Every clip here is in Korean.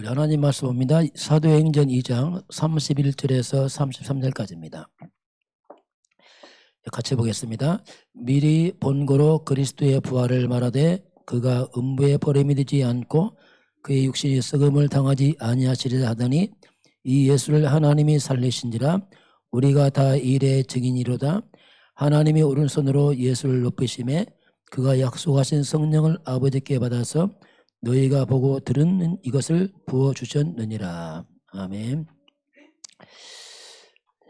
하나님 말씀 봅니다. 사도행전 2장 31절에서 33절까지입니다. 같이 보겠습니다. 미리 본고로 그리스도의 부활을 말하되 그가 음부에 버림이 되지 않고 그의 육신이 썩음을 당하지 아니하시리라 하더니 이 예수를 하나님이 살리신지라 우리가 다 일의 증인이로다. 하나님이 오른손으로 예수를 높이심에 그가 약속하신 성령을 아버지께 받아서 너희가 보고 들은 이것을 부어주셨느니라. 아멘.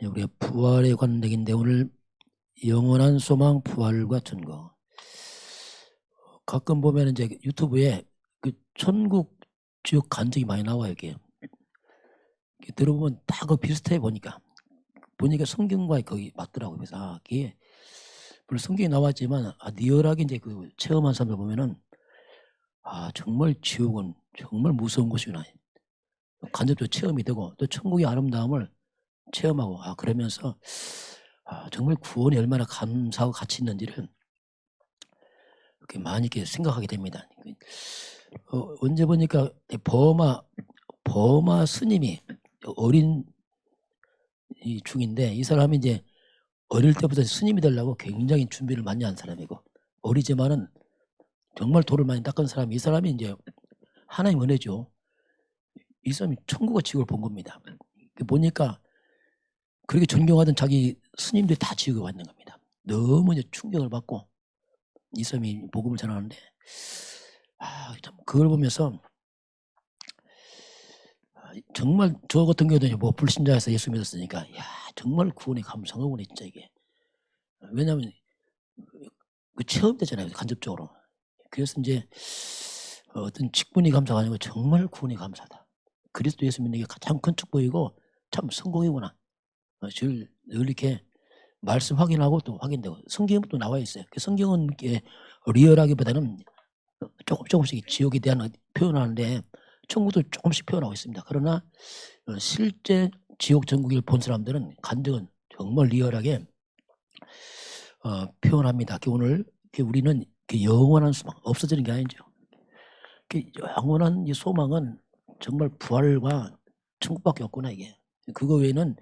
우리가 부활에 관한 얘기인데 오늘 영원한 소망 부활과 천국. 가끔 보면 이제 유튜브에 그 천국 지옥 간증이 많이 나와요. 이게 들어보면 다 그 비슷해 보니까 성경과 거기 맞더라고요. 그래서 이게 물론 성경에 나왔지만 리얼하게 이제 그 체험한 사람들 보면은 정말 지옥은 정말 무서운 곳이구나. 간접적으로 체험이 되고 또 천국의 아름다움을 체험하고 그러면서 정말 구원이 얼마나 감사하고 가치 있는지를 이렇게 많이 이렇게 생각하게 됩니다. 언제 보니까 버마 스님이 어린 중인데 이 사람이 이제 어릴 때부터 스님이 되려고 굉장히 준비를 많이 한 사람이고 어리지만은 정말 돌을 많이 닦은 사람이 이 사람이 이제 하나님 은혜죠. 이 사람이 천국과 지옥을 본 겁니다. 보니까 그렇게 존경하던 자기 스님들이 다 지옥에 왔는 겁니다. 너무 이제 충격을 받고 이 사람이 복음을 전하는데 참 그걸 보면서 정말 저 같은 경우도 뭐 불신자에서 예수 믿었으니까 정말 구원의 감성하고네 진짜 이게. 왜냐하면 그 체험되잖아요 간접적으로. 그래서 이제 어떤 직분이 감사가 아니고 정말 구원이 감사하다. 그리스도 예수 믿는 게 가장 큰 축복이고 참 성공이구나. 늘 이렇게 말씀 확인하고 또 확인되고 성경은 또 나와 있어요. 그 성경은 이렇게 리얼하기보다는 조금씩 지옥에 대한 표현하는데 천국도 조금씩 표현하고 있습니다. 그러나 실제 지옥 천국을 본 사람들은 간증은 정말 리얼하게 표현합니다. 오늘 우리는 영원한 소망, 없어지는 게 아니죠. 영원한 이 소망은 정말 부활과 천국밖에 없구나 이게. 그거 외에는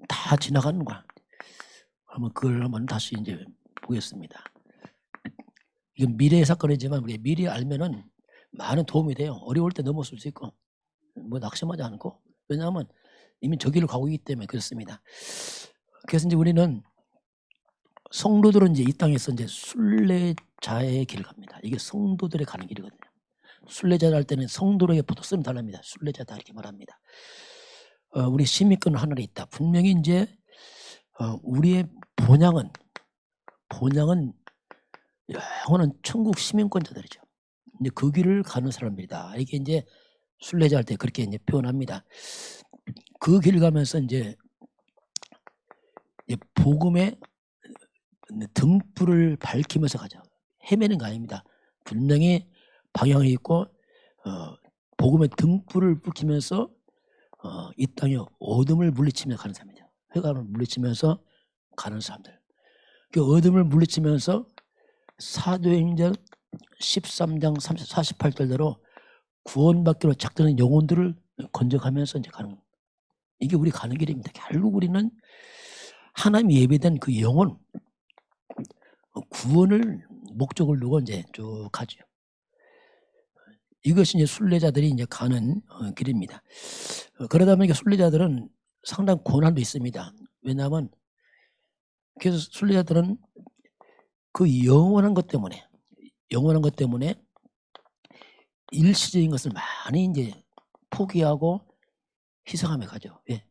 다 지나가는 거야. 그러면 그걸 한번 다시 이제 보겠습니다. 이건 미래의 사건이지만 우리 미리 알면은 많은 도움이 돼요. 어려울 때 넘어설 수 있고 뭐 낙심하지 않고. 왜냐하면 이미 저 길을 가고 있기 때문에 그렇습니다. 그래서 이제 우리는 성도들은 이제 이 땅에서 이제 순례자의 길을 갑니다. 이게 성도들의 가는 길이거든요. 순례자를 할 때는 성도에게 붙었으면 달랍니다. 순례자다 이렇게 말합니다. 우리 시민권은 하늘에 있다. 분명히 이제 우리의 본향은 영원한 천국 시민권자들이죠. 이제 그 길을 가는 사람들이다. 이게 이제 순례자 할 때 그렇게 이제 표현합니다. 그 길 가면서 이제 복음의 등불을 밝히면서 가죠. 헤매는 거 아닙니다. 분명히 방향이 있고 복음의 등불을 밝히면서 이 땅에 어둠을 물리치며 가는 사람이죠. 회감을 물리치면서 가는 사람들. 그 어둠을 물리치면서 사도행전 13장 48절대로 구원받기로 작정한 영혼들을 건져가면서 이제 가는 거예요. 이게 우리 가는 길입니다. 결국 우리는 하나님이 예배된 그 영혼, 구원을 목적을 두고 이제 쭉 가죠. 이것이 이제 순례자들이 이제 가는 길입니다. 그러다 보니까 순례자들은 상당히 고난도 있습니다. 왜냐하면 그래서 순례자들은 그 영원한 것 때문에 일시적인 것을 많이 이제 포기하고 희생하며 가죠. 예.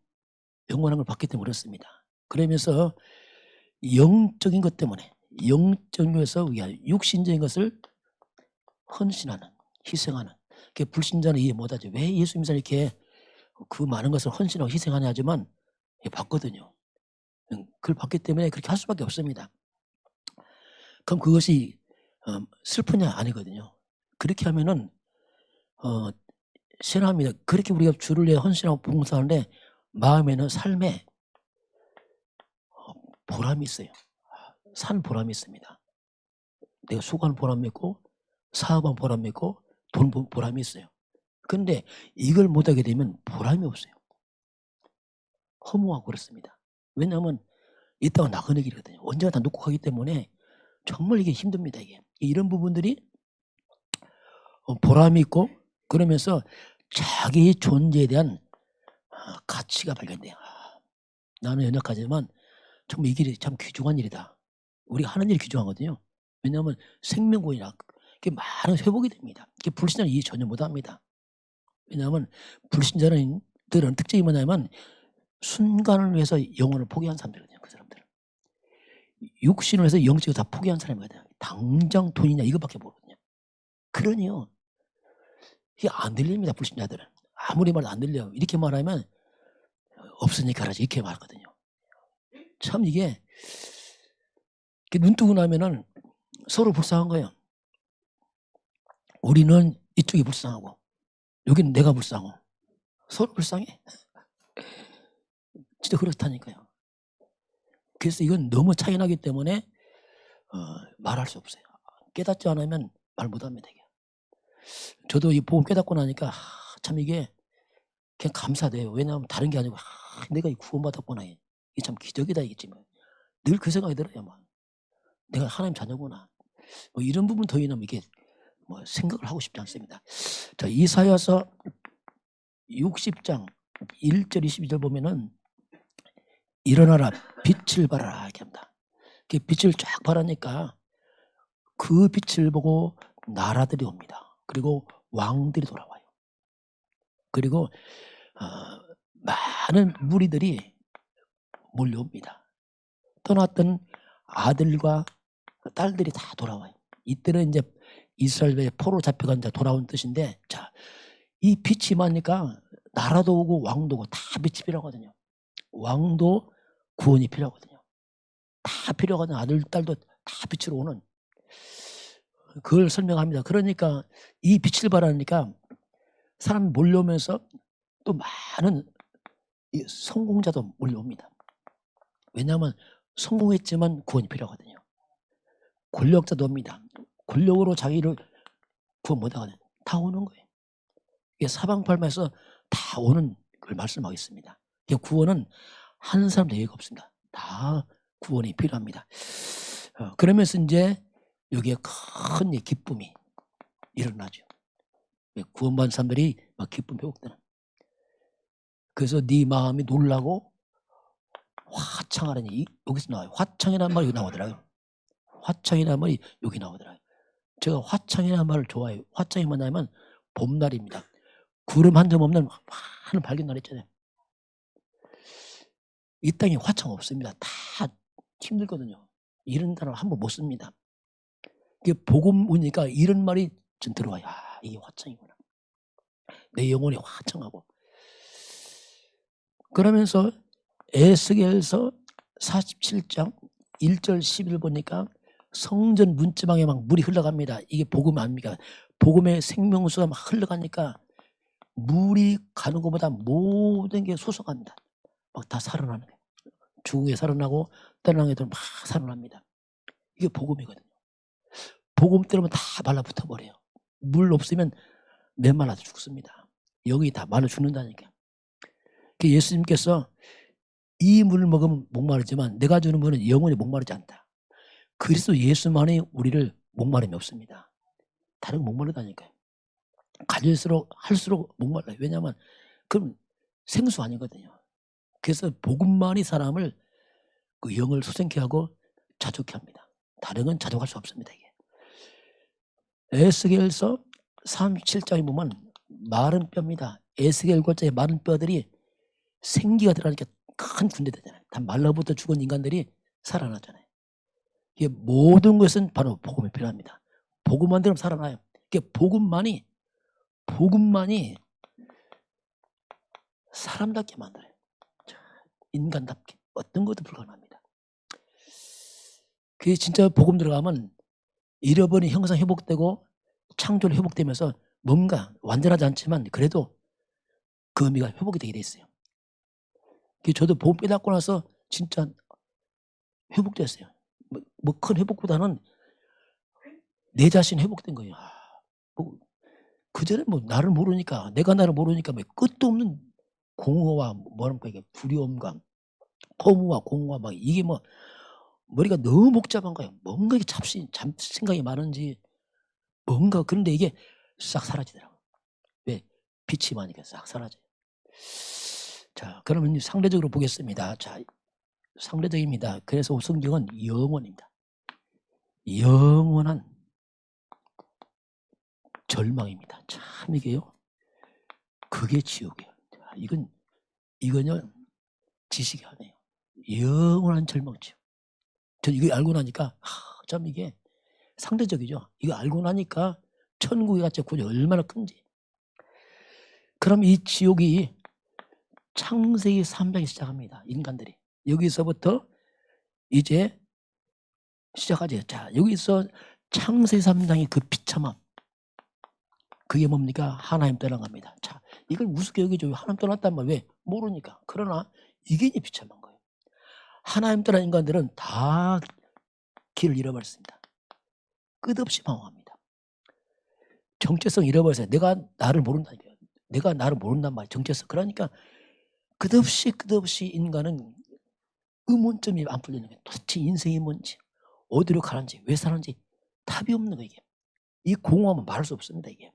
영원한 걸 받기 때문에 그렇습니다. 그러면서 영적인 것 때문에 영적인 것에서 육신적인 것을 헌신하는, 희생하는. 불신자는 이해 못하죠. 왜 예수 믿는 사람이 이렇게 그 많은 것을 헌신하고 희생하냐 하지만 받거든요. 그걸 받기 때문에 그렇게 할 수밖에 없습니다. 그럼 그것이 슬프냐? 아니거든요. 그렇게 하면은 신합니다. 그렇게 우리가 주를 위해 헌신하고 봉사하는데 마음에는 삶에 보람이 있어요. 산 보람이 있습니다. 내가 수고하는 보람이 있고 사업한 보람이 있고 돈 보람이 있어요. 그런데 이걸 못하게 되면 보람이 없어요. 허무하고 그렇습니다. 왜냐하면 이따가 나그네 길이거든요. 언제나 다 놓고 가기 때문에 정말 이게 힘듭니다. 이게 이런 부분들이 보람이 있고 그러면서 자기 존재에 대한 가치가 발견돼요. 나는 연약하지만 정말 이 길이 참 귀중한 일이다. 우리가 하는 일이 귀중하거든요. 왜냐하면 생명구원이라 많은 회복이 됩니다. 불신자는 이해 전혀 못합니다. 왜냐하면 불신자들은 특징이 뭐냐면 순간을 위해서 영혼을 포기한 사람들이거든요. 그 사람들은 육신을 위해서 영적으로 다 포기한 사람이거든요. 당장 돈이냐 이거밖에 모르거든요. 그러니요 이게 안 들립니다. 불신자들은 아무리 말도 안 들려요. 이렇게 말하면 없으니까 하지 이렇게 말하거든요. 참 이게 눈 뜨고 나면은 서로 불쌍한 거예요. 우리는 이쪽이 불쌍하고 여기는 내가 불쌍하고 서로 불쌍해. 진짜 그렇다니까요. 그래서 이건 너무 차이 나기 때문에 말할 수 없어요. 깨닫지 않으면 말 못합니다. 이게. 저도 이 복음 깨닫고 나니까 참 이게 그냥 감사돼요. 왜냐하면 다른 게 아니고 내가 이 구원받았구나. 이게 참 기적이다 이겠지만 늘 그 생각이 들어요. 뭐. 내가 하나님 자녀구나. 뭐 이런 부분 더 이상 이게 뭐 생각을 하고 싶지 않습니다. 자, 이사야서 60장 1절 22절 보면은 일어나라 빛을 발하라 이렇게 합니다. 빛을 쫙 발하니까 그 빛을 보고 나라들이 옵니다. 그리고 왕들이 돌아와요. 그리고 많은 무리들이 몰려옵니다. 떠났던 아들과 딸들이 다 돌아와요. 이때는 이제 이스라엘의 포로 잡혀간 자 돌아온 뜻인데, 자, 이 빛이 많으니까 나라도 오고 왕도 오고 다 빛이 필요하거든요. 왕도 구원이 필요하거든요. 다 필요하거든요. 아들, 딸도 다 빛으로 오는. 그걸 설명합니다. 그러니까 이 빛을 발하니까 사람이 몰려오면서 또 많은 성공자도 몰려옵니다. 왜냐하면 성공했지만 구원이 필요하거든요. 권력자도 옵니다. 권력으로 자기를 구원 못하거든요. 다 오는 거예요. 이게 사방팔방에서 다 오는 걸 말씀하겠습니다. 구원은 한 사람도 예외가 없습니다. 다 구원이 필요합니다. 그러면서 이제 여기에 큰 기쁨이 일어나죠. 구원받은 사람들이 막 기쁨 회복되는. 그래서 네 마음이 놀라고 화창하라니 여기서 나와요. 화창이라는 말이 여기 나오더라고요. 화창이라는 말이 여기 나오더라고요. 제가 화창이라는 말을 좋아해요. 화창이 뭐냐면 봄날입니다. 구름 한 점 없는 하늘 밝은 날 있잖아요. 이 땅에 화창 없습니다. 다 힘들거든요. 이런 단어 한번 못 씁니다. 이게 복음 오니까 이런 말이 좀 들어와요. 이게 화창이구나. 내 영혼이 화창하고. 그러면서 에스겔서 47장 1절 10일 보니까 성전 문지방에 막 물이 흘러갑니다. 이게 복음 아닙니까? 복음의 생명수가 막 흘러가니까 물이 가는 것보다 모든 게 솟아갑니다. 막 다 살아나는 거예요. 죽은 게 살아나고 떠나는 게들 막 살아납니다. 이게 복음이거든요. 복음 때문에 다 말라붙어 버려요. 물 없으면 메말라서 죽습니다. 여기 다 말라 죽는다니까. 예수님께서 이 물을 먹으면 목마르지만 내가 주는 물은 영원히 목마르지 않다. 그리스도 예수만이 우리를 목마름이 없습니다. 다른 거 목마르다니까요. 가질수록 할수록 목말라요. 왜냐하면 그럼 생수 아니거든요. 그래서 복음만이 사람을 그 영을 소생케 하고 자족케 합니다. 다른 건 자족할 수 없습니다. 이게. 에스겔서 37장에 보면 마른 뼈입니다. 에스겔 골짜기 마른 뼈들이 생기가 들어가니까 큰 군대 되잖아요. 다 말라붙어 죽은 인간들이 살아나잖아요. 이게 모든 것은 바로 복음이 필요합니다. 복음만 들으면 살아나요. 이게 복음만이 사람답게 만들어요. 인간답게 어떤 것도 불가능합니다. 그게 진짜 복음 들어가면 잃어버린 형상 회복되고 창조를 회복되면서 뭔가 완전하지 않지만 그래도 그 의미가 회복이 되게 돼 있어요. 저도 복음 깨닫고 나서 진짜 회복됐어요. 뭐 큰 회복보다는 내 자신 회복된 거예요. 그전에 뭐 나를 모르니까, 내가 나를 모르니까 뭐 끝도 없는 공허와 뭐랄까 이게 두려움과 허무와 공허와 막 이게 뭐 머리가 너무 복잡한 거예요. 뭔가 이게 잡생각이 많은지 뭔가. 그런데 이게 싹 사라지더라고요. 왜? 빛이 많으니까 싹 사라져요. 자, 그러면 상대적으로 보겠습니다. 자, 상대적입니다. 그래서 성경은 영원입니다. 영원한 절망입니다. 참 이게요. 그게 지옥이에요. 자, 이건요 지식이 아니에요. 영원한 절망이죠. 전 이거 알고 나니까 참 이게 상대적이죠. 이거 알고 나니까 천국이 같이 구조 얼마나 큰지. 그럼 이 지옥이 창세기 3장에 시작합니다. 인간들이. 여기서부터 이제 시작하죠. 자, 여기서 창세기 3장의 그 비참함. 그게 뭡니까? 하나님 떠나갑니다. 자, 이걸 우습게 여기죠. 하나님 떠났단 말 왜? 모르니까. 그러나 이게 이제 비참한 거예요. 하나님 떠난 인간들은 다 길을 잃어버렸습니다. 끝없이 방황합니다. 정체성 잃어버려서 내가 나를 모른다니까요. 내가 나를 모른단 말이에요. 정체성. 그러니까 끝없이 인간은 의문점이 안 풀리는 거예요. 도대체 인생이 뭔지, 어디로 가는지, 왜 사는지 답이 없는 거예요. 이게. 이 공허함은 말할 수 없습니다. 이게.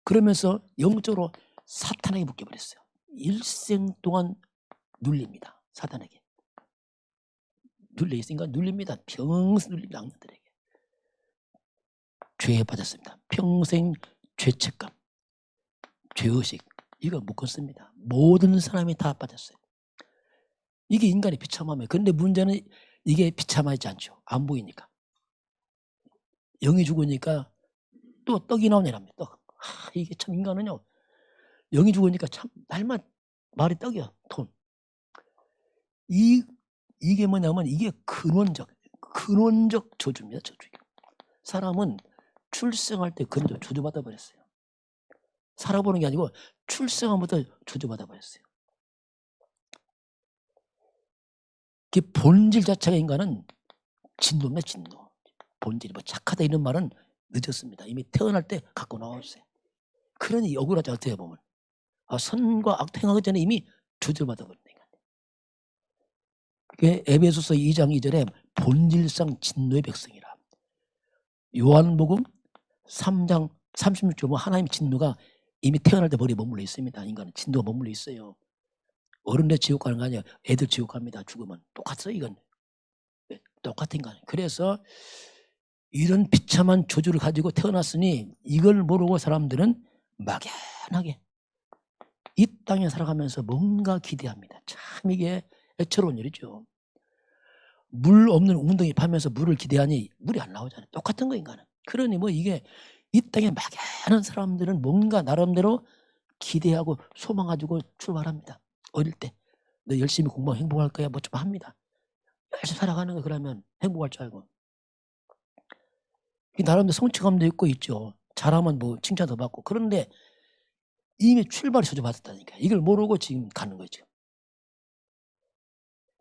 그러면서 영적으로 사탄에게 묶여버렸어요. 일생 동안 눌립니다. 사탄에게. 눌려있으니까 눌립니다. 평생 눌립니다. 악년들에게. 죄에 빠졌습니다. 평생 죄책감, 죄의식 이거 묶었습니다. 모든 사람이 다 빠졌어요. 이게 인간의 비참함이에요. 그런데 문제는 이게 비참하지 않죠. 안 보이니까. 영이 죽으니까 또 떡이 나오냐랍니다. 떡. 이게 참 인간은요. 영이 죽으니까 참 날마다 말이 떡이야. 돈. 이게 뭐냐면 이게 근원적 저주입니다. 저주. 사람은 출생할 때 근원적 저주받아 버렸어요. 살아보는 게 아니고 출생함부터 저주받아 버렸어요. 그 본질 자체가 인간은 진노입니다. 진노. 본질이 뭐 착하다 이런 말은 늦었습니다. 이미 태어날 때 갖고 나왔어요. 그러니 억울하죠. 어떻게 보면. 선과 악 행하기 전에 이미 저주받아 버린 인간. 그게 에베소서 2장 2절에 본질상 진노의 백성이라. 요한복음 3장 36절 보면 하나님의 진노가 이미 태어날 때 머리에 머물러 있습니다. 인간은 진노가 머물러 있어요. 어른들 지옥 가는 거 아니에요. 애들 지옥 갑니다. 죽으면. 똑같아요. 이건. 똑같은 거 아니에요. 그래서 이런 비참한 조주를 가지고 태어났으니 이걸 모르고 사람들은 막연하게 이 땅에 살아가면서 뭔가 기대합니다. 참 이게 애처로운 일이죠. 물 없는 웅덩이 파면서 물을 기대하니 물이 안 나오잖아요. 똑같은 거 인간은. 그러니 뭐 이게 이 땅에 막연한 사람들은 뭔가 나름대로 기대하고 소망 가지고 출발합니다. 어릴 때 너 열심히 공부하면 행복할 거야 뭐 좀 합니다. 열심히 살아가는 거 그러면 행복할 줄 알고. 나름대로 성취감도 있고 있죠. 잘하면 뭐 칭찬도 받고. 그런데 이미 출발이 저주받았다니까. 이걸 모르고 지금 가는 거죠.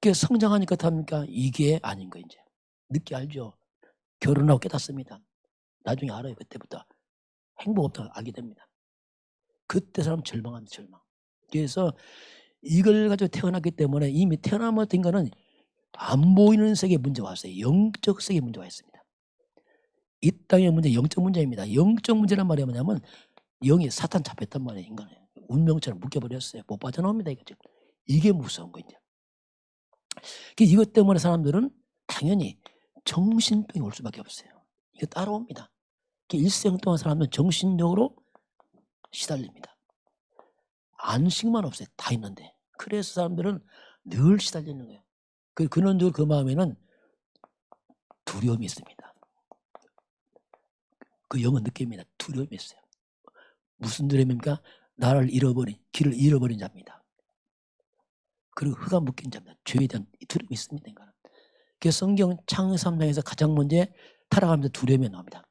그래서 성장하니까 답니까? 이게 아닌 거 이제. 늦게 알죠. 결혼하고 깨닫습니다. 나중에 알아요. 그때부터. 행복 없다고 알게 됩니다. 그때 사람 절망합니다. 절망. 그래서 이걸 가지고 태어났기 때문에 이미 태어나면 거는 안 보이는 세계에 문제가 왔어요. 영적 세계에 문제가 있습니다. 이 땅의 문제 영적 문제입니다. 영적 문제란 말이 뭐냐면 영이 사탄 잡혔단 말이에요. 인간에. 운명처럼 묶여버렸어요. 못 빠져나옵니다. 이게 무서운 거 이제. 이것 때문에 사람들은 당연히 정신병이 올 수밖에 없어요. 이거 따라옵니다. 일생 동안 사람들은 정신적으로 시달립니다. 안식만 없어요. 다 있는데. 그래서 사람들은 늘 시달리는 거예요. 근원적으로 그 마음에는 두려움이 있습니다. 그 영은 느낍니다. 두려움이 있어요. 무슨 두려움입니까? 나를 잃어버린, 길을 잃어버린 자입니다. 그리고 흑암 묶인 자입니다. 죄에 대한 두려움이 있습니다. 인간은. 그래서 성경 창세기 3장에서 가장 먼저 타락하면서 두려움이 나옵니다.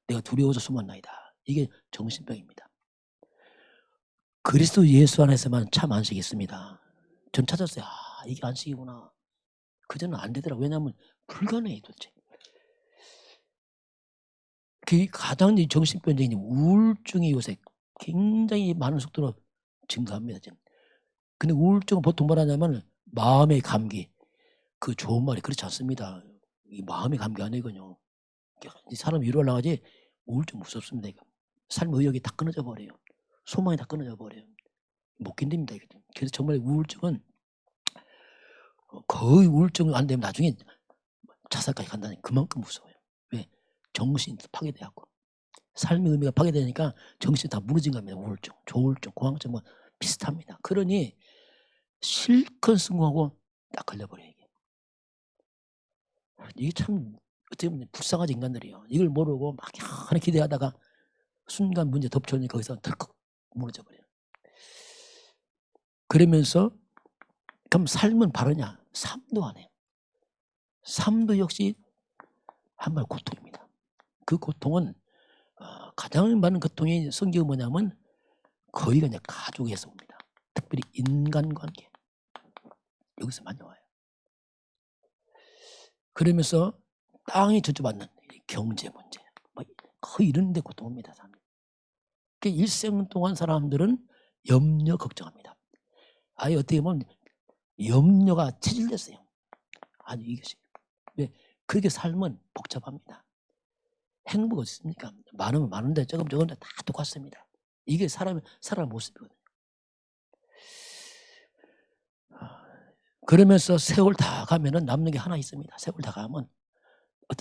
내가 두려워서 숨었나이다. 이게 정신병입니다. 그리스도 예수 안에서만 참 안식이 있습니다. 전 찾았어요. 이게 안식이구나. 그전은 안 되더라고요. 왜냐하면 불가능해 도대체. 그 가장 정신병적인 우울증이 요새 굉장히 많은 속도로 증가합니다. 지금. 근데 우울증은 보통 뭐라냐면 마음의 감기. 그 좋은 말이 그렇지 않습니다. 이 마음의 감기 아니거든요. 이 사람 위로하려고 하지 우울증 무섭습니다. 이거. 삶의 의욕이 다 끊어져 버려요. 소망이 다 끊어져 버려요. 못 견딥니다. 이거. 그래서 정말 우울증은 거의 우울증 안 되면 나중에 자살까지 간다니 그만큼 무서워요. 왜? 정신이 파괴돼갖고 삶의 의미가 파괴되니까 정신이 다 무너진 겁니다. 우울증, 조울증, 공황증 뭐 비슷합니다. 그러니 실컷 성공하고 딱 걸려버려요. 이게 참 어떻게 보면 불쌍하지 인간들이요. 이걸 모르고 막연히 기대하다가 순간 문제 덮쳐오니 거기서 덜컥 무너져 버려요. 그러면서 그럼 삶은 바르냐? 삶도 안 해요. 삶도 역시 한발 고통입니다. 그 고통은 가장 많은 고통이 성경이 뭐냐면 거의가 이제 가족에서 옵니다. 특별히 인간관계 여기서 많이 와요. 그러면서 땅이 저주받는 경제 문제 거의 이런 데 고통입니다. 일생 동안 사람들은 염려 걱정합니다. 아예 어떻게 보면 염려가 체질됐어요. 아니 이것이 왜 그렇게 삶은 복잡합니다. 행복 어디 있습니까? 많으면 많은데 적은데 다 똑같습니다. 이게 사람 모습이거든요. 그러면서 세월 다 가면은 남는 게 하나 있습니다. 세월 다 가면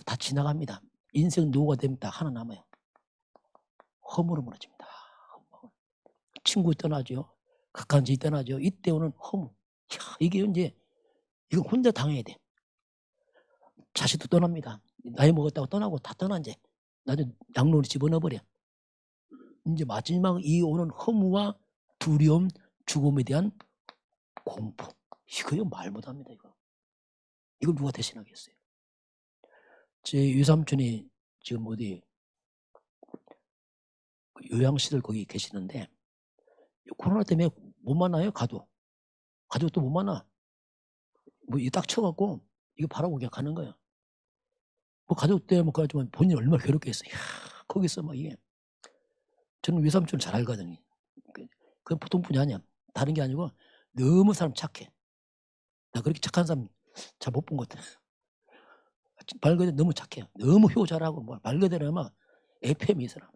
다 지나갑니다. 인생 노후가 되면 딱 하나 남아요. 허무로 무너집니다. 친구 떠나죠. 가까운 지인 떠나죠. 이때 오는 허무. 이게 이제 이거 혼자 당해야 돼. 자식도 떠납니다. 나이 먹었다고 떠나고 다 떠나 이제 나중에 양로를 집어넣어버려. 이제 마지막 이 오는 허무와 두려움, 죽음에 대한 공포. 이거 말 못합니다. 이걸 누가 대신하겠어요? 제 유삼촌이 지금 어디 요양시설 거기 계시는데 코로나 때문에 못 만나요. 가족도 못 만나. 뭐 이게 딱 쳐갖고 이거 바라고 그냥 가는 거야. 뭐 가족 때문에 못 가지만 본인이 얼마나 괴롭겠어요. 거기서 막 이게 저는 외삼촌을 잘 알거든요. 그건 보통 분이 아니야. 다른 게 아니고 너무 사람 착해. 나 그렇게 착한 사람 잘 못 본 것 같아. 말 그대로 너무 착해요. 너무 효자라고 말 그대로 막 FM이 있어라.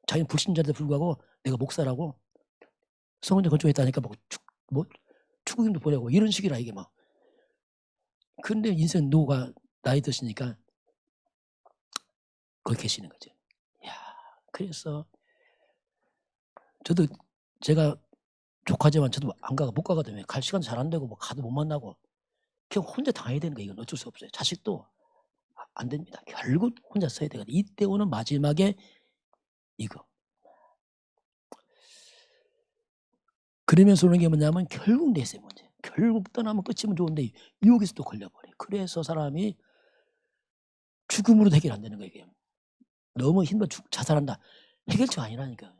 자기는 불신자한테 불구하고 내가 목사라고 성원자 건축했다니까 뭐 축구경도 보내고 이런 식이라 이게 막. 근데 인생 노후가 나이 드시니까 거기 계시는 거죠. 야, 그래서 저도 제가 조카지만 저도 안 가고 못 가거든요. 갈 시간 잘 안 되고 뭐 가도 못 만나고 그냥 혼자 당해야 되는 거 이건 어쩔 수 없어요. 자식도 안 됩니다. 결국 혼자 써야 되거든요. 이때 오는 마지막에 이거. 그러면서 오는 게 뭐냐면 결국 내세 문제. 결국 떠나면 끝이면 좋은데 여기서 또 걸려버려요. 그래서 사람이 죽음으로도 해결 안 되는 거예요. 이게. 너무 힘들어 자살한다. 해결처가 아니라니까.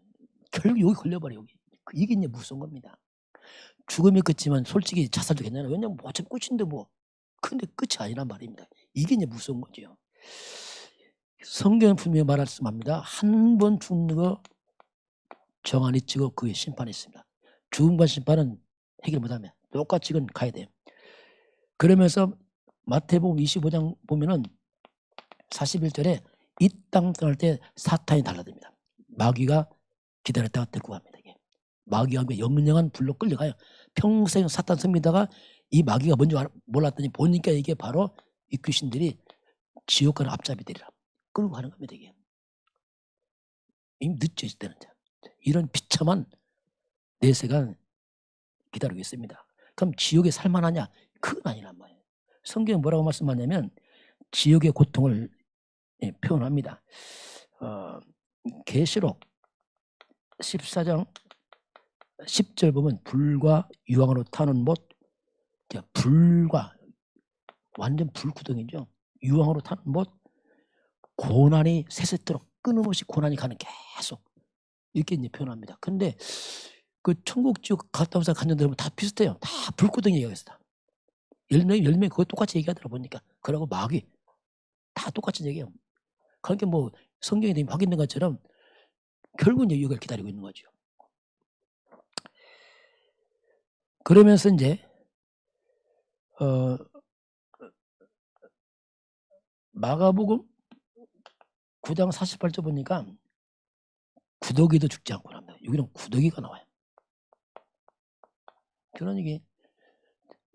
결국 여기 걸려버려 여기. 이게 이제 무서운 겁니다. 죽음이 끝이면 솔직히 자살도 괜찮아요. 왜냐면 뭐 어차피 끝인데 뭐. 근데 끝이 아니란 말입니다. 이게 이제 무서운 거죠. 성경은 분명히 말씀합니다. 한 번 죽는 거 정한이 찍어 그의 심판이 있습니다. 죽음과 심판은 해결 못하면 똑같이 이건 가야 돼요. 그러면서 마태복음 25장 보면은 41절에 이 땅 떠날 때 사탄이 달라듭니다. 마귀가 기다렸다가 데리고 갑니다. 이게. 마귀가 영영한 불로 끌려가요. 평생 사탄 섬기다가 이 마귀가 먼저 몰랐더니 보니까 이게 바로 이 귀신들이 지옥 가는 앞잡이 되리라. 끌고 가는 겁니다. 이게. 이미 늦죠. 이때는. 이런 비참한 내세가 기다리고 있습니다. 그럼 지옥에 살만하냐? 그건 아니란 말이에요. 성경은 뭐라고 말씀하냐면 지옥의 고통을 표현합니다. 계시록 14장 10절 보면 불과 유황으로 타는 못, 불과 완전 불구덩이죠. 유황으로 타는 못, 고난이 세세토록 끊임없이 고난이 가는 계속 이렇게 이제 표현합니다. 근데 그 천국 지옥 갔다 온 사람 간증 들으면 다 비슷해요. 다 불구덩이 얘기했어. 다. 열매 그거 똑같이 얘기하더라 보니까. 그러고 마귀 다 똑같이 얘기해요. 그러니까 뭐 성경에 이미 확인된 것처럼 결국은 이제 이걸 기다리고 있는 거죠. 그러면서 이제 마가복음 9장 48절 보니까 구더기도 죽지 않고 합니다. 여기는 구더기가 나와요. 그러니까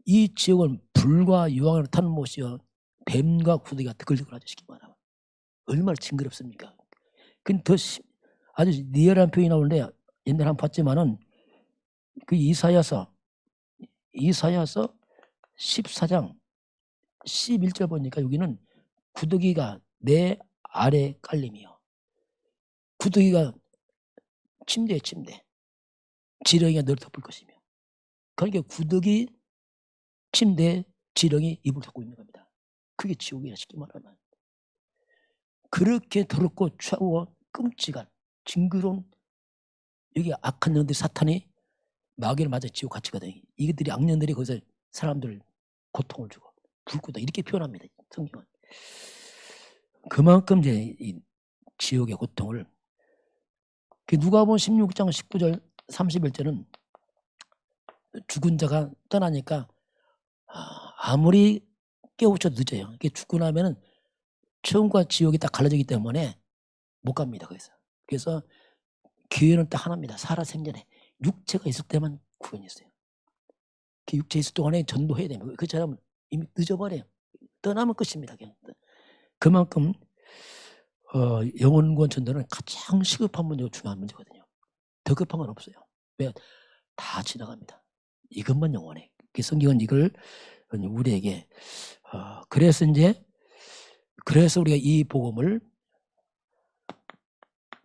이 지역은 불과 유황을 타는 못이요 뱀과 구더기가 드글드글하죠. 쉽게 말하면 얼마나 징그럽습니까? 근데 더 아주 리얼한 표현이 나오는데 옛날에 한번 봤지만은 그 이사야서 14장 11절 보니까 여기는 구더기가 내 아래 깔림이요. 구더기가 침대에 침대. 지렁이가 너를 덮을 것이며. 그러니까 구더기 침대에 지렁이 이불 덮고 있는 겁니다. 그게 지옥이야 쉽게 말하면. 그렇게 더럽고 추하고 끔찍한 징그러운 여기 악한 년들 사탄이 마귀를 맞아 지옥 갇히거든요. 이것들이 악년들이 거기서 사람들 고통을 주고 불구다 이렇게 표현합니다. 성경은. 그만큼 이제 이 지옥의 고통을 누가복음 16장 19절 31절은 죽은 자가 떠나니까 아무리 깨우쳐도 늦어요. 이게 죽고 나면은 천국과 지옥이 딱 갈라지기 때문에 못 갑니다. 그래서 기회는 딱 하나입니다. 살아생전에 육체가 있을 때만 구원이 있어요. 그 육체 있을 동안에 전도해야 됩니다. 그 사람은 이미 늦어버려요. 떠나면 끝입니다. 그냥. 그만큼 영혼구원 전도는 가장 시급한 문제고 중요한 문제거든요. 더 급한 건 없어요. 왜? 다 지나갑니다. 이것만 영원해. 성경은 이걸 우리에게 그래서 우리가 이 복음을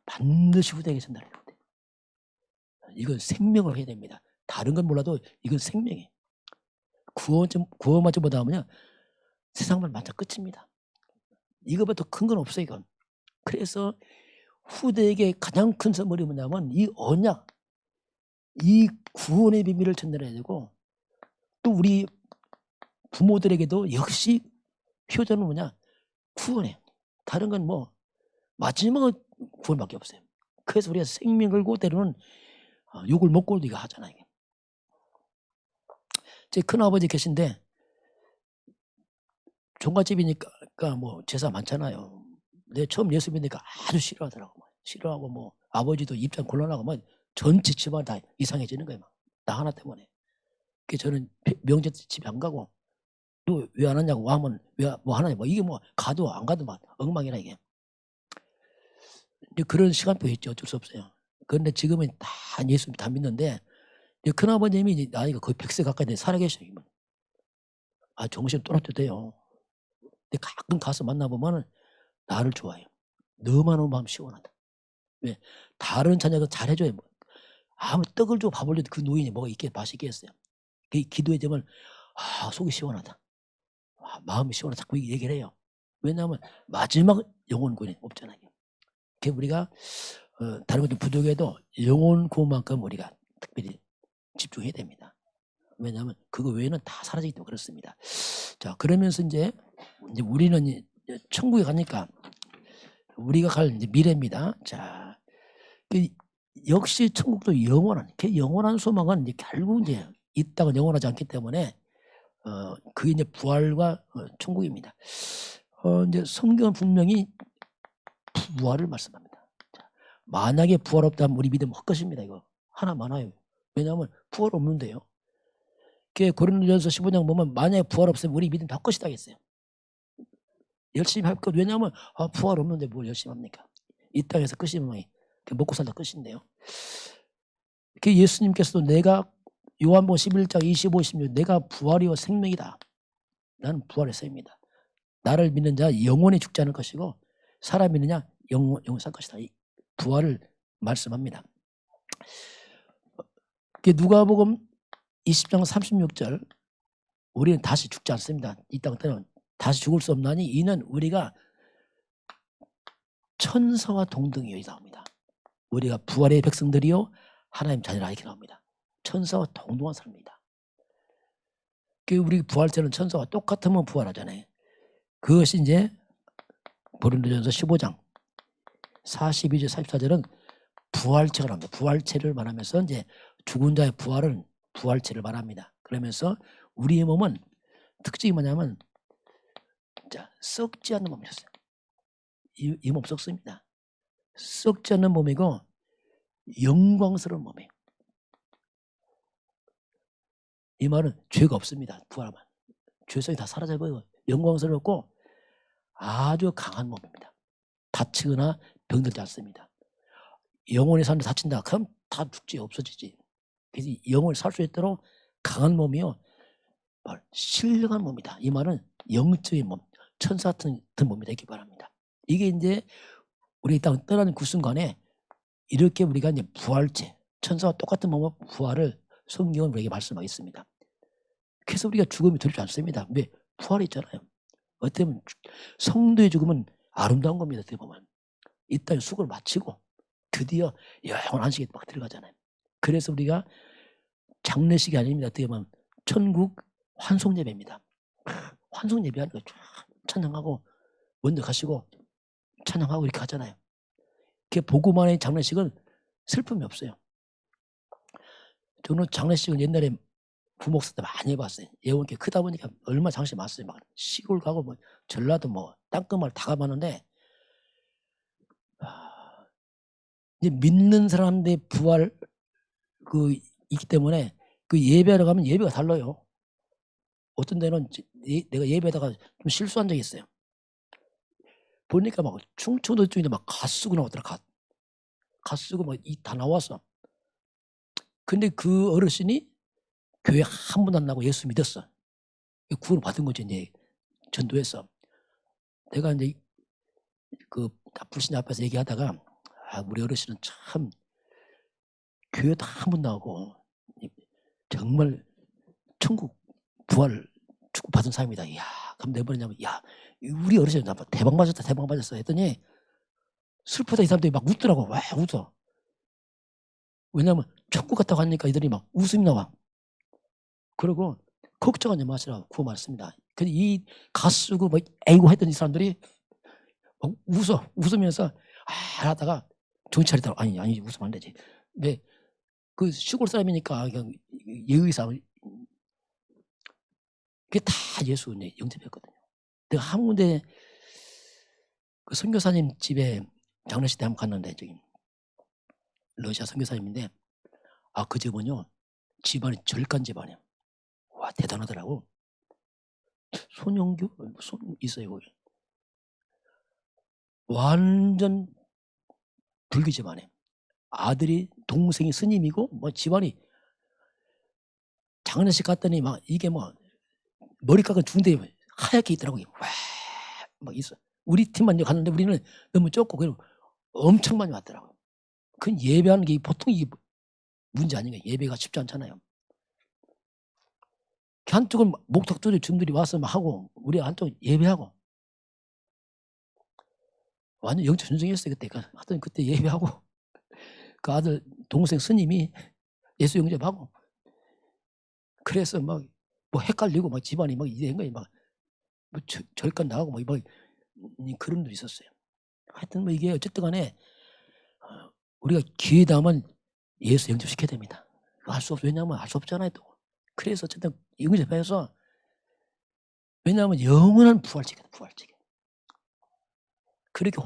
반드시 후대에게 전달해야 돼요. 이건 생명을 해야 됩니다. 다른 건 몰라도 이건 생명이에요. 구원만 좀 보다 보면 세상만 만져 끝입니다. 이거보다 더 큰 건 없어요. 이건. 그래서 후대에게 가장 큰 선물이 뭐냐면 이 언약, 이 구원의 비밀을 전달해야 되고 또 우리 부모들에게도 역시 효자는 뭐냐? 구원해. 다른 건 뭐 마지막은 구원밖에 없어요. 그래서 우리가 생명 걸고 때로는 욕을 먹고도 이거 하잖아요. 제 큰아버지 계신데 종갓집이니까 뭐 제사 많잖아요. 내가 처음 예수 믿으니까 아주 싫어하더라고. 싫어하고 뭐 아버지도 입장 곤란하고 뭐 전체 집안 다 이상해지는 거예요. 나 하나 때문에. 그래서 저는 명절 때 집에 안 가고 너 왜 안 왔냐고 하면 왜 뭐 하냐 뭐 이게 뭐 가도 안 가도 막 엉망이라 이게. 그런 시간표 있죠. 어쩔 수 없어요. 그런데 지금은 다 예수 다 믿는데 큰아버님이 이제 나이가 거의 100세 가까이 돼 살아계셔요. 정신 또렷해요. 근데 가끔 가서 만나보면 나를 좋아해요. 너만 오면 마음 시원하다. 왜? 다른 자녀가 잘해줘요. 아무 떡을 줘 밥을 줘도 그 노인이 뭐가 있게 맛있겠어요. 기도해주면 속이 시원하다. 마음이 시원하다. 자꾸 얘기를 해요. 왜냐하면 마지막 영혼구원이 없잖아요. 그래서 우리가 다른 것도 부족해도 영혼구원만큼 우리가 특별히 집중해야 됩니다. 왜냐하면 그거 외에는 다 사라지기 때문에 그렇습니다. 자, 그러면서 이제 우리는 천국에 가니까 우리가 갈 이제 미래입니다. 자, 역시 천국도 영원한 소망은 이제 결국 이제 이 땅은 영원하지 않기 때문에 그게 이제 부활과 천국입니다. 이제 성경은 분명히 부활을 말씀합니다. 자, 만약에 부활 없다면 우리 믿음 헛것입니다. 이거 하나 많아요. 왜냐하면 부활 없는데요. 고린도전서 15장 보면 만약에 부활 없으면 우리 믿음 다 헛것이다 했어요. 열심히 할 것. 왜냐하면 부활 없는데 뭘 열심히 합니까? 이 땅에서 끝이면 먹고 살다 끝인데요. 예수님께서도 내가 요한복음 11장 25, 26 내가 부활이요 생명이다. 나는 부활의 생명이다. 나를 믿는 자 영원히 죽지 않을 것이고 사람 믿느냐 영원 살 것이다. 이 부활을 말씀합니다. 누가복음 20장 36절 우리는 다시 죽지 않습니다. 이 땅 때는 다시 죽을 수 없나니 이는 우리가 천사와 동등이여 나옵니다. 우리가 부활의 백성들이요 하나님 자녀라 이렇게 나옵니다. 천사와 동등한 사람입니다. 우리 부활 때는 천사와 똑같으면 부활하잖아요. 그것이 이제 고린도전서 15장 42절 44절은 부활체가 나옵니다. 부활체를 말하면서 이제 죽은 자의 부활체를 말합니다. 그러면서 우리의 몸은 특징이 뭐냐면 썩지 않는 몸이었어요. 이 몸 썩습니다. 썩지 않는 몸이고 영광스러운 몸이에요. 이 말은 죄가 없습니다. 부활하면 죄성이 다 사라져버리고 영광스럽고 아주 강한 몸입니다. 다치거나 병들지 않습니다. 영혼이 사는데 다친다. 그럼 다 죽지, 없어지지. 그래서 영혼을 살 수 있도록 강한 몸이요, 신령한 몸이다. 이 말은 영적인 몸, 천사 같은 몸이다 이렇게 말합니다. 이게 이제 우리 땅 떠나는 그 순간에 이렇게 우리가 이제 부활체, 천사와 똑같은 몸으로 부활을 성경은 우리에게 말씀하고 있습니다. 그래서 우리가 죽음이 두렵지 않습니다. 왜? 부활이 있잖아요. 어떻게 보면 성도의 죽음은 아름다운 겁니다. 어떻게 보면 이 땅에 수고를 마치고 드디어 영원 안식에 막 들어가잖아요. 그래서 우리가 장례식이 아닙니다. 어떻게 보면 천국 환송 예배입니다. 환송 예배하니까 찬양하고 먼저 가시고 찬양하고 이렇게 하잖아요. 그 보고만의 장례식은 슬픔이 없어요. 저는 장례식을 옛날에 부목사 때 많이 해봤어요. 예원께 크다 보니까 얼마 장례식 많았어요. 막 시골 가고 뭐 전라도 뭐 땅끝마을 다 가봤는데 이제 믿는 사람들의 부활 있기 때문에 그 예배하러 가면 예배가 달라요. 어떤 데는 내가 예배하다가 좀 실수한 적이 있어요. 보니까 막 충청도 쪽인데 막 갓쓰고 나오더라. 갓쓰고 막 다 나와서. 근데 그 어르신이 교회 한 번도 안 나고 예수 믿었어. 구원을 받은 거지 이제 전도해서. 내가 이제 그 불신 앞에서 얘기하다가 우리 어르신은 참 교회도 한 번 나오고 정말 천국 부활 축복받은 사람이다. 이야, 그럼 내버리냐면 우리 어르신 대박 맞았어 했더니 슬프다 이 사람들이 막 웃더라고. 왜 웃어? 왜냐면 천국 갔다고 하니까 이들이 막 웃음이 나와. 그리고 걱정하지 마시라고 구호 말씀니다. 근데 이 가쓰고 뭐 에이고 했던 이 사람들이 막 웃으면서 하다가 정신 차리다가 아니 웃으면 안 되지. 왜? 그 시골 사람이니까 그냥 예의상 그게 다 예수 영접했거든요. 내가 한 군데 그 선교사님 집에 장례식 때 한번 갔는데 저기 러시아 선교사님인데 그 집은요 집안이 절간 집안이에요. 와 대단하더라고. 손영규 있어요 거기. 완전 불교 집안에 아들이 동생이 스님이고 뭐 집안이 장례식 갔더니 막 이게 뭐 머리 깎은 중대 하얗게 있더라고요. 와 막 있어. 우리 팀만 갔는데 우리는 너무 좁고 그리고 엄청 많이 왔더라고요. 그건 예배하는 게 보통 이게 문제 아닌가. 예배가 쉽지 않잖아요. 한쪽은 목탁들이 줌들이 와서 막 하고 우리 한쪽 예배하고 완전 영적 전쟁이었어요 그때. 하여튼 그때 예배하고 그 아들 동생 스님이 예수 영접하고 그래서 막 뭐 헷갈리고 막 집안이 막 이런 거에 막 뭐 절간 나가고 막 그런 도 있었어요. 하여튼 뭐 이게 어쨌든 간에 우리가 기회 되면 예수 영접시켜야 됩니다. 할 수 없어. 왜냐하면 할 수 없잖아요 또. 그래서 어쨌든 영접해서 왜냐하면 영원한 부활체거든. 부활체게. 그렇게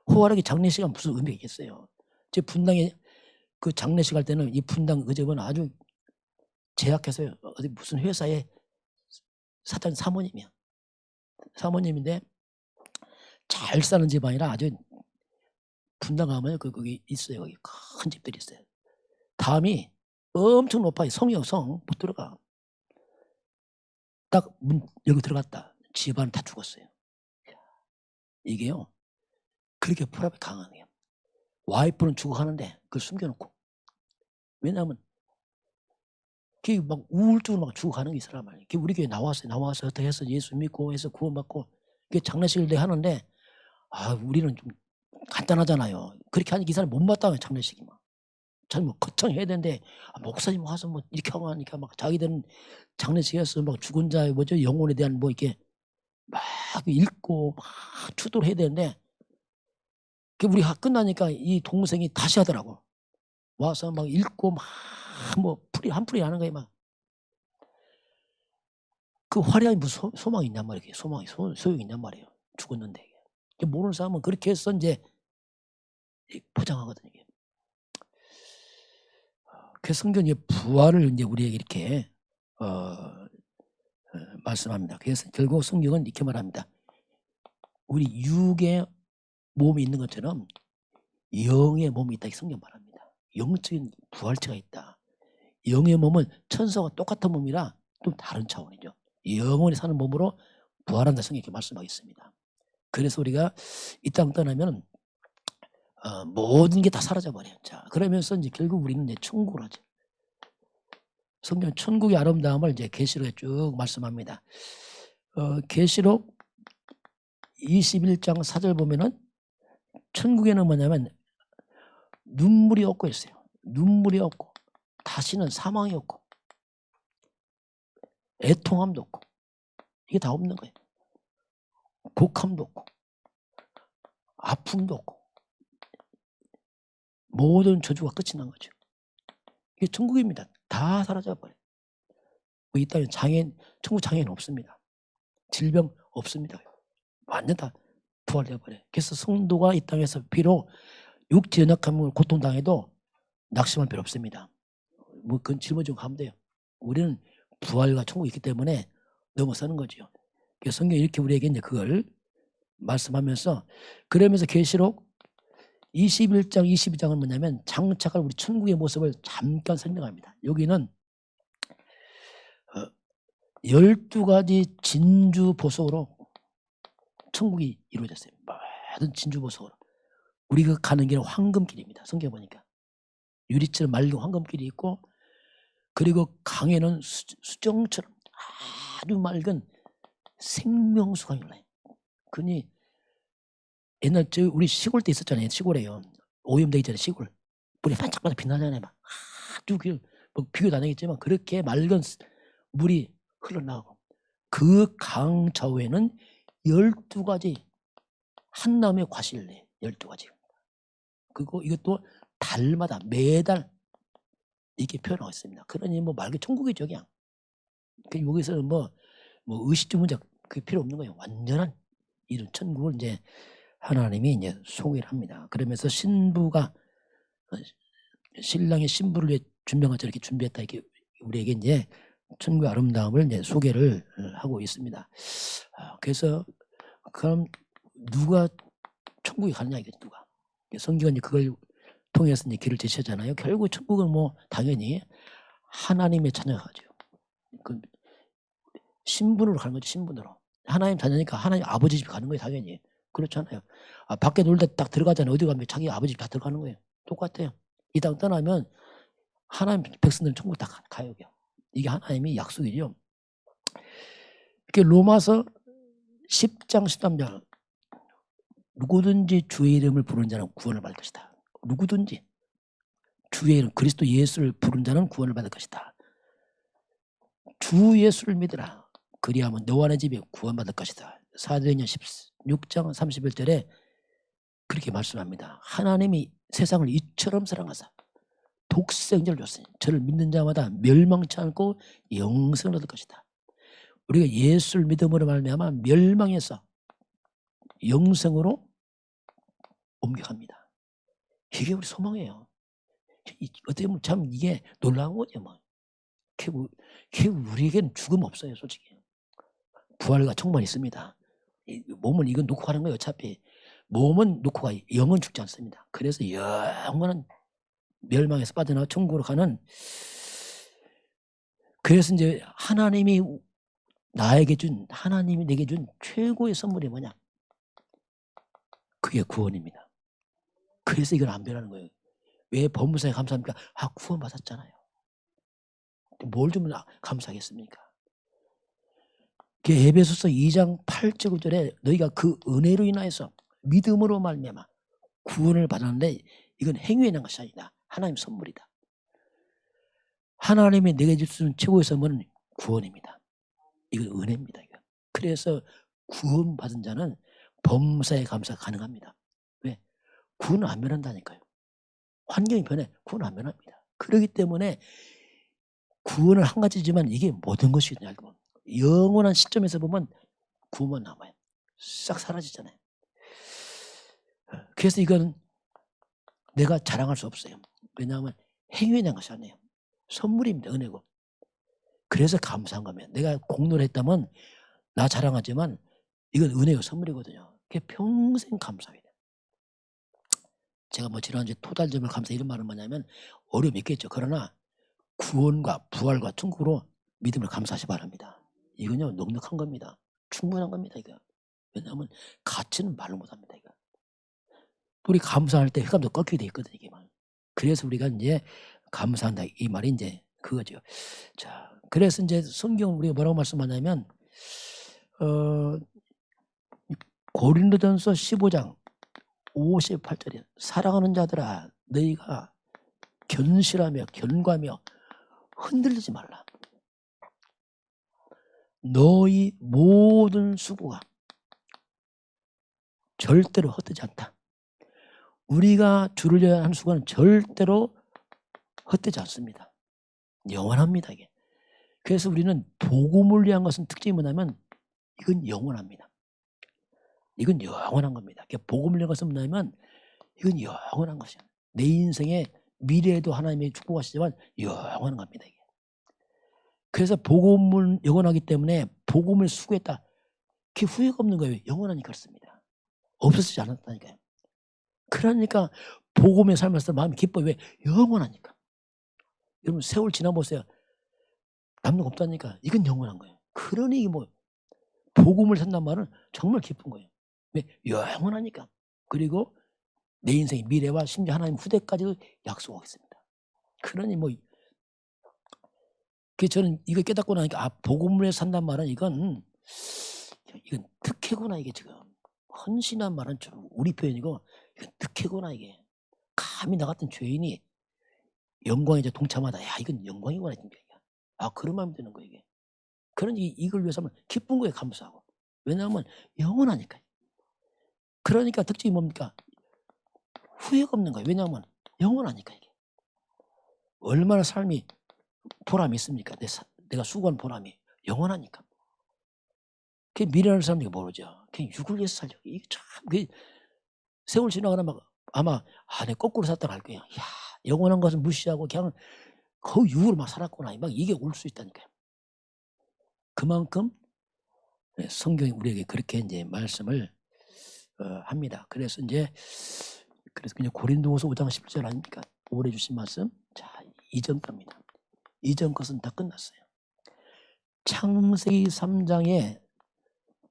호활하게 장례식은 무슨 의미가 있겠어요. 제 분당에 그 장례식 할 때는 이 분당 그 집은 아주 제약해서요. 어디 무슨 회사에 사장 사모님이야. 사모님인데 잘 사는 집안이라 아주 분당 가면 거기 있어요. 거기 큰 집들이 있어요. 담이 엄청 높아요. 성이요 성. 못 들어가. 딱 문 열고 들어갔다. 집안 다 죽었어요. 이게요. 그렇게 포압이 강하네요. 와이프는 죽어가는데 그걸 숨겨놓고. 왜냐하면 그게 막 우울증으로 막 죽어가는 게 이 사람 말이에요. 우리 교회 나와서 어떻게 해서 예수 믿고 해서 구원받고 그게 장례식을 내 하는데 우리는 좀 간단하잖아요. 그렇게 하니까 이 사람 못 마땅해 장례식이 막. 잘 뭐 거창해야 되는데 목사님 와서 뭐 이렇게 하고 하니까 막 자기들은 장례식에서 막 죽은 자의 영혼에 대한 뭐 이렇게 막 읽고 막 추도를 해야 되는데 우리 끝나니까 이 동생이 다시 하더라고. 와서 막 읽고 막 뭐 한풀이 하는 거예요. 막 그 화려한 무슨 소망이 있냔 말이에요. 소망이 소용이 있냔 말이에요. 죽었는데. 모르는 사람은 그렇게 해서 이제 포장하거든요. 그 성경의 부활을 이제 우리에게 이렇게 말씀합니다. 그래서 결국 성경은 이렇게 말합니다. 우리 육의 몸이 있는 것처럼 영의 몸이 있다. 이 성경 말합니다. 영적인 부활체가 있다. 영의 몸은 천사와 똑같은 몸이라 좀 다른 차원이죠. 영원히 사는 몸으로 부활한다. 성경이 이렇게 말씀하고 있습니다. 그래서 우리가 이 땅 떠나면 모든 게 다 사라져버려요. 자, 그러면서 이제 결국 우리는 이제 천국을 하죠. 성경 천국의 아름다움을 이제 계시록에 쭉 말씀합니다. 계시록 21장 4절 보면은 천국에는 뭐냐면 눈물이 없고 있어요. 눈물이 없고 다시는 사망이 없고 애통함도 없고 이게 다 없는 거예요. 곡함도 없고 아픔도 없고 모든 저주가 끝이 난 거죠. 이게 천국입니다. 다 사라져버려요. 이 땅에 천국 장애는 없습니다. 질병 없습니다. 완전 다 부활되어버려요. 그래서 성도가 이 땅에서 비록 육체 연약함을 고통당해도 낙심할 필요 없습니다. 뭐 그건 짊어지고 가면 돼요. 우리는 부활과 천국이 있기 때문에 넘어서는 거죠. 그래서 성경이 이렇게 우리에게 이제 그걸 말씀하면서 그러면서 계시록 21장, 22장은 뭐냐면 장착할 우리 천국의 모습을 잠깐 설명합니다. 여기는 12가지 진주 보석으로 천국이 이루어졌어요. 모든 진주 보석으로. 우리가 가는 길은 황금길입니다. 성경 보니까. 유리처럼 맑은 황금길이 있고 그리고 강에는 수정처럼 아주 맑은 생명수가 흘러요. 그니 옛날 우리 시골 때 있었잖아요. 시골에요. 오염되기 전에 시골. 물이 반짝반짝 빛나잖아요. 막 아주 뭐 비교도 안 하겠지만 그렇게 맑은 물이 흘러나오고 그 강 좌우에는 12가지 한나무의 과실래 12가지. 그리고 이것도 달마다 매달 이렇게 표현하고 있습니다. 그러니 뭐 맑은 천국이죠 그냥. 여기서는 뭐 의식주문자 그 필요 없는 거예요. 완전한 이런 천국을 이제 하나님이 이제 소개를 합니다. 그러면서 신부가 신랑의 신부를 위해 준비한 것처럼 이렇게 준비했다 이렇게 우리에게 이제 천국의 아름다움을 이제 소개를 하고 있습니다. 그래서 그럼 누가 천국에 가느냐 이게 누가? 성경은 이제 그걸 통해서 이제 길을 제시하잖아요. 결국 천국은 뭐 당연히 하나님의 자녀가죠. 그 신분으로 가는 거죠. 신분으로. 하나님 자녀니까 하나님 아버지 집 가는 거예요. 당연히. 그렇잖아요. 밖에 놀다 딱 들어가잖아요. 어디 가면 자기 아버지 집 다 들어가는 거예요. 똑같아요. 이 땅 떠나면 하나님 백성들은 천국 다 가요. 이게 하나님의 약속이죠. 이렇게 로마서 10장 13절 누구든지 주의 이름을 부르는 자는 구원을 받을 것이다. 누구든지 주의 이름 그리스도 예수를 부르는 자는 구원을 받을 것이다. 주 예수를 믿으라. 그리하면 너와 내 집에 구원받을 것이다. 사도행전 16장 31절에 그렇게 말씀합니다. 하나님이 세상을 이처럼 사랑하사 독생자를 줬으니 저를 믿는 자마다 멸망치 않고 영생을 얻을 것이다. 우리가 예수를 믿음으로 말미암아 멸망에서 영생으로 옮겨갑니다. 이게 우리 소망이에요. 어떻게 보면 참 이게 놀라운 거죠. 뭐. 우리에게는 죽음 없어요. 솔직히. 부활과 총만 있습니다. 몸은 이건 놓고 가는 거예요. 어차피. 몸은 놓고 가요. 영은 죽지 않습니다. 그래서 영원한 멸망에서 빠져나와 천국으로 가는 그래서 이제 하나님이 내게 준 최고의 선물이 뭐냐? 그게 구원입니다. 그래서 이걸 안 변하는 거예요. 왜 법무사에 감사합니까? 구원 받았잖아요. 뭘 주면 감사하겠습니까? 에베소서 2장 8절 9절에 너희가 그 은혜로 인하여서 믿음으로 말미암아 구원을 받았는데 이건 행위에 난 것이 아니다. 하나님 선물이다. 하나님이 내게 주신 최고의 선물은 구원입니다. 이건 은혜입니다. 그래서 구원받은 자는 범사에 감사가 가능합니다. 왜? 구원을 안 변한다니까요. 환경이 변해 구원을 안 변합니다. 그렇기 때문에 구원은 한 가지지만 이게 모든 것이거든요. 영원한 시점에서 보면 구원만 남아요. 싹 사라지잖아요. 그래서 이건 내가 자랑할 수 없어요. 왜냐하면 행위에 대한 것이 아니에요. 선물입니다. 은혜고. 그래서 감사한 겁니다. 내가 공로를 했다면 나 자랑하지만 이건 은혜요 선물이거든요. 그게 평생 감사합니다. 제가 뭐 지난주에 토달점을 감사 이런 말은 뭐냐면 어려움이 있겠죠. 그러나 구원과 부활과 천국으로 믿음을 감사하시 바랍니다. 이건요 넉넉한 겁니다. 충분한 겁니다. 이거. 왜냐하면 가치는 말로 못합니다. 이거. 우리 감사할 때 흑암도 꺾이게 돼 있거든요. 이게 말. 그래서 우리가 이제 감사한다 이 말이 이제 그거죠. 자, 그래서 이제 성경 우리가 뭐라고 말씀하냐면 고린도전서 15장 58절에 사랑하는 자들아 너희가 견실하며 견고하며 흔들리지 말라. 너희 모든 수고가 절대로 헛되지 않다. 우리가 주를 위하여 하는 수고는 절대로 헛되지 않습니다. 영원합니다. 이게. 그래서 우리는 복음을 위한 것은 특징이 뭐냐면 이건 영원합니다. 이건 영원한 겁니다. 복음을 위한 것은 뭐냐면 이건 영원한 것이야. 내 인생의 미래에도 하나님이 축복하시지만 영원한 겁니다. 이게. 그래서 복음은 영원하기 때문에 복음을 수고했다. 그게 후회가 없는 거예요. 영원하니까 그렇습니다. 없어지지 않았다니까요. 그러니까 복음의 삶에서 마음이 기뻐요. 왜? 영원하니까. 여러분 세월 지나보세요. 남는 거 없다니까. 이건 영원한 거예요. 그러니 뭐 복음을 산단 말은 정말 기쁜 거예요. 왜? 영원하니까. 그리고 내 인생의 미래와 심지어 하나님 후대까지도 약속하고 있습니다. 그러니 뭐 저는 이거 깨닫고 나니까 복음을 산단 말은 이건 특혜구나 이게 지금. 헌신한 말은 좀 우리 표현이고 이건 특혜구나 이게. 감히 나 같은 죄인이 영광에 이제 동참하다. 야 이건 영광이구나 진짜. 그런 마음이 드는 거예요 이게. 그러니 이걸 위해서 하면 기쁜 거예요. 감사하고. 왜냐하면 영원하니까. 그러니까 특징이 뭡니까? 후회가 없는 거예요. 왜냐하면 영원하니까 이게. 얼마나 삶이 보람이 있습니까? 내가 수고한 보람이 영원하니까. 그 미래를 사람이 모르죠. 그냥 육을 위해서 살죠. 이게 참 세월 지나가면 막 아마 내가 거꾸로 샀다 할 거예요. 야 영원한 것은 무시하고 그냥 그 육으로 막 살았구나. 막 이게 올 수 있다니까요. 그만큼 성경이 우리에게 그렇게 이제 말씀을 합니다. 그래서 그냥 고린도후서 5장 10절 아닙니까? 오래 주신 말씀. 자, 이전 겁니다. 이전 것은 다 끝났어요. 창세기 3장에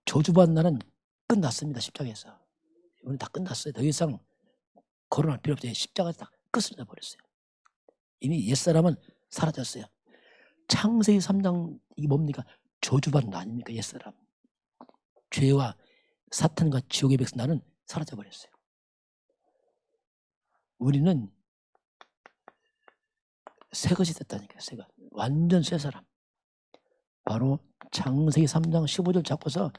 저주받는 날은 끝났습니다. 십자가에서. 이번에 다 끝났어요. 더 이상 거론할 필요 없어요. 십자가에서 다 끝을 내버렸어요. 이미 옛사람은 사라졌어요. 창세기 3장 이게 뭡니까? 저주받는 날 아닙니까? 옛사람. 죄와 사탄과 지옥의 백성 나는 사라져버렸어요. 우리는 새 것이 됐다니까요. 새가. 완전 새 사람. 바로 창세기 3장 15절 잡고서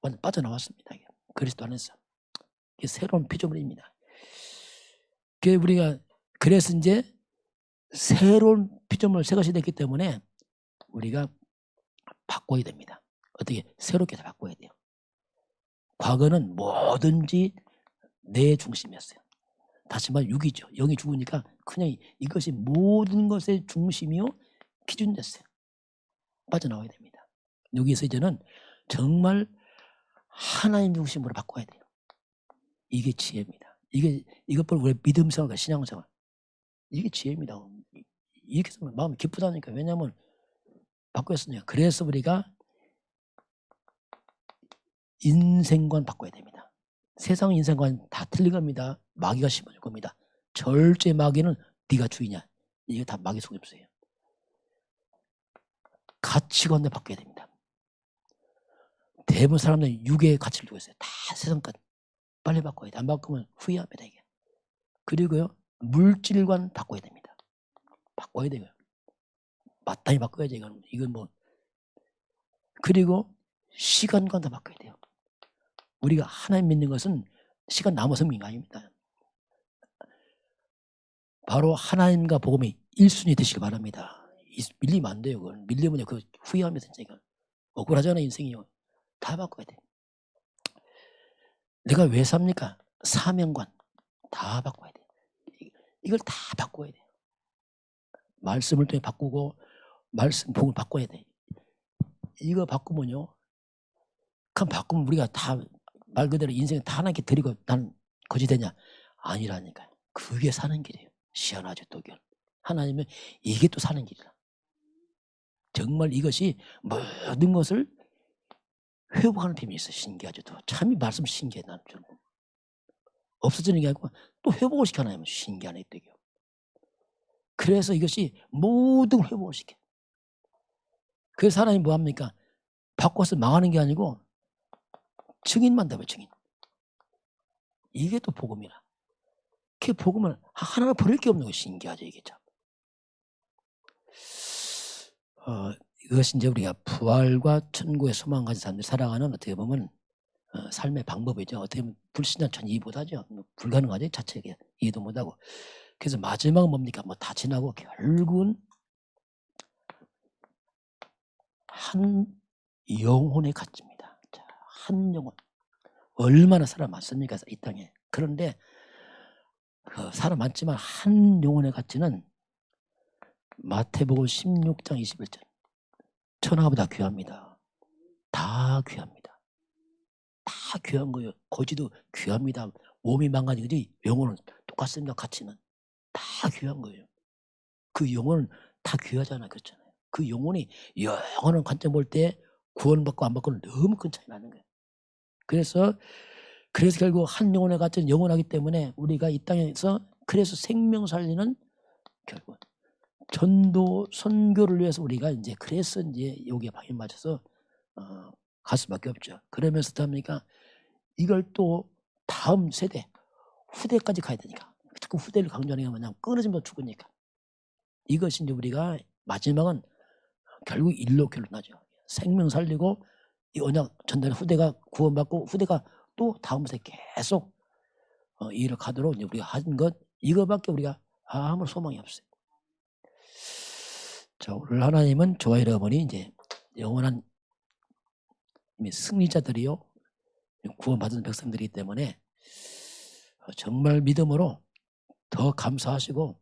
완전 빠져나왔습니다. 그리스도 안에서. 이게 새로운 피조물입니다. 그래서 이제 새로운 피조물 새 것이 됐기 때문에 우리가 바꿔야 됩니다. 어떻게? 새롭게 다 바꿔야 돼요. 과거는 뭐든지 내 중심이었어요. 다시 말해 육이죠. 영이 죽으니까 그냥 이것이 모든 것의 중심이요 기준 됐어요. 빠져나와야 됩니다. 여기서 이제는 정말 하나님 중심으로 바꿔야 돼요. 이게 지혜입니다. 이것보다 우리 믿음 생활과 신앙 생활 이게 지혜입니다. 이렇게 해서 마음이 기쁘다니까. 왜냐하면 바꾸었으니까. 그래서 우리가 인생관 바꿔야 됩니다. 세상 인생관 다 틀린 겁니다. 마귀가 심어줄 겁니다. 절제 마귀는 네가 주이냐. 이게 다 마귀 속임수예요. 가치관을 바꿔야 됩니다. 대부분 사람들은 육의 가치를 두고 있어요. 다 세상까지. 빨리 바꿔야 돼. 안 바꾸면 후회합니다. 이게. 그리고요. 물질관 바꿔야 됩니다. 바꿔야 돼요. 마땅히 바꿔야지. 이건 뭐. 그리고 시간관도 바꿔야 돼요. 우리가 하나님 믿는 것은 시간 남아서 믿는 거 아닙니다. 바로 하나님과 복음이 1순위 되시길 바랍니다. 밀리면 안 돼요. 그건. 밀리면 그 후회합니다. 진짜. 억울하잖아요. 인생이요. 다 바꿔야 돼요. 내가 왜 삽니까? 사명관 다 바꿔야 돼요. 이걸 다 바꿔야 돼요. 말씀을 통해 바꾸고 말씀 복음을 바꿔야 돼요. 이거 바꾸면요. 그럼 바꾸면 우리가 다 말 그대로 인생을 다 하나님께 드리고 난 거지 되냐? 아니라니까요. 그게 사는 길이에요. 시원하죠. 또 하나님은 이게 또 사는 길이라. 정말 이것이 모든 것을 회복하는 힘이 있어요. 신기하죠. 참 이 말씀 신기해. 나는 좀 없어지는 게 아니고 또 회복을 시켜 놔요. 신기하네. 또 그래서 이것이 모든 걸 회복을 시켜. 그래서 하나님 뭐합니까? 바꿔서 망하는 게 아니고 증인만 되면 증인. 이게 또 복음이라. 그 복음을 하나를 버릴 게 없는 거 신기하죠. 이게 참. 이것이 이제 우리가 부활과 천국의 소망 가진 사람들이 살아가는 어떻게 보면 삶의 방법이죠. 어떻게 보면 불신자 전 이해 못하죠. 불가능하죠. 자체가 이해도 못하고. 그래서 마지막은 뭡니까? 뭐 다 지나고 결국은 한 영혼의 가치입니다. 자, 한 영혼. 얼마나 사람 많습니까? 이 땅에. 그런데 사람 많지만 한 영혼의 가치는 마태복음 16장 21절. 천하보다 귀합니다. 다 귀합니다. 다 귀한 거예요. 거지도 귀합니다. 몸이 망가지지 영혼은 똑같습니다. 가치는. 다 귀한 거예요. 그 영혼은 다 귀하잖아요. 그렇잖아요. 그 영혼이 영원한 관점 볼 때 구원받고 안 받고는 너무 큰 차이 나는 거예요. 그래서 결국 한 영혼의 가치는 영원하기 때문에 우리가 이 땅에서 그래서 생명 살리는 결국 전도 선교를 위해서 우리가 이제 그래서 이제 여기에 방에 맞춰서 갈 수밖에 없죠. 그러면서 답니까? 이걸 또 다음 세대 후대까지 가야 되니까 자꾸 후대를 강조하는 게 뭐냐면 끊어지면 죽으니까 이것이 이제 우리가 마지막은 결국 일로 결론나죠. 생명 살리고 이 언약 전달에 후대가 구원받고 후대가 또 다음 세대 계속 이 일을 가도록 이제 우리가 한 것 이거밖에 우리가 아무 소망이 없어요. 자, 오늘 하나님은 저와 여러분이 이제 영원한 승리자들이요 구원받은 백성들이기 때문에 정말 믿음으로 더 감사하시고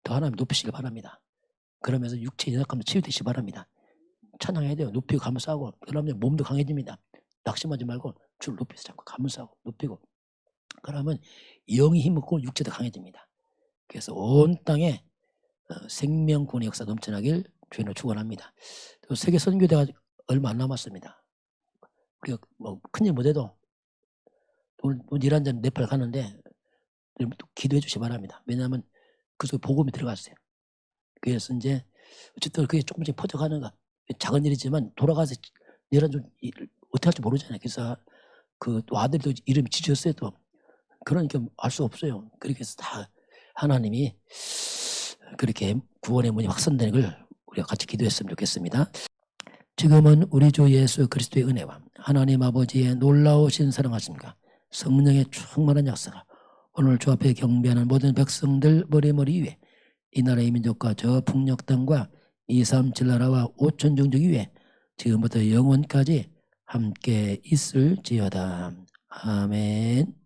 더 하나님 높이시길 바랍니다. 그러면서 육체의 연약함도 치유되시기 바랍니다. 찬양해야 돼요. 높이고 감사하고 그러면 몸도 강해집니다. 낙심하지 말고 주를 높여서 자꾸 감사하고 높이고 그러면 영이 힘있고 육체도 강해집니다. 그래서 온 땅에 생명권의 역사 넘쳐나길 주님을 축원합니다. 또 세계 선교대가 얼마 안 남았습니다. 우리가 뭐 큰일 못해도 오늘 이란전 네팔 가는데 또 기도해 주시기 바랍니다. 왜냐하면 그 속에 복음이 들어갔어요. 그래서 이제 어쨌든 그게 조금씩 퍼져가는 거 작은 일이지만 돌아가서 이란전 어떻게 할지 모르잖아요. 그래서 그 또 아들도 이름이 지졌어요. 또 그러니까 알 수 없어요. 그렇게 해서 다 하나님이 그렇게 구원의 문이 확산되는 걸 우리가 같이 기도했으면 좋겠습니다. 지금은 우리 주 예수 그리스도의 은혜와 하나님 아버지의 놀라우신 사랑하심과 성령의 충만한 역사가 오늘 주 앞에 경배하는 모든 백성들 머리머리 위에 이 나라의 민족과 저 북녘 땅과 237 나라와 5천 종족 위에 지금부터 영원까지 함께 있을지어다. 아멘.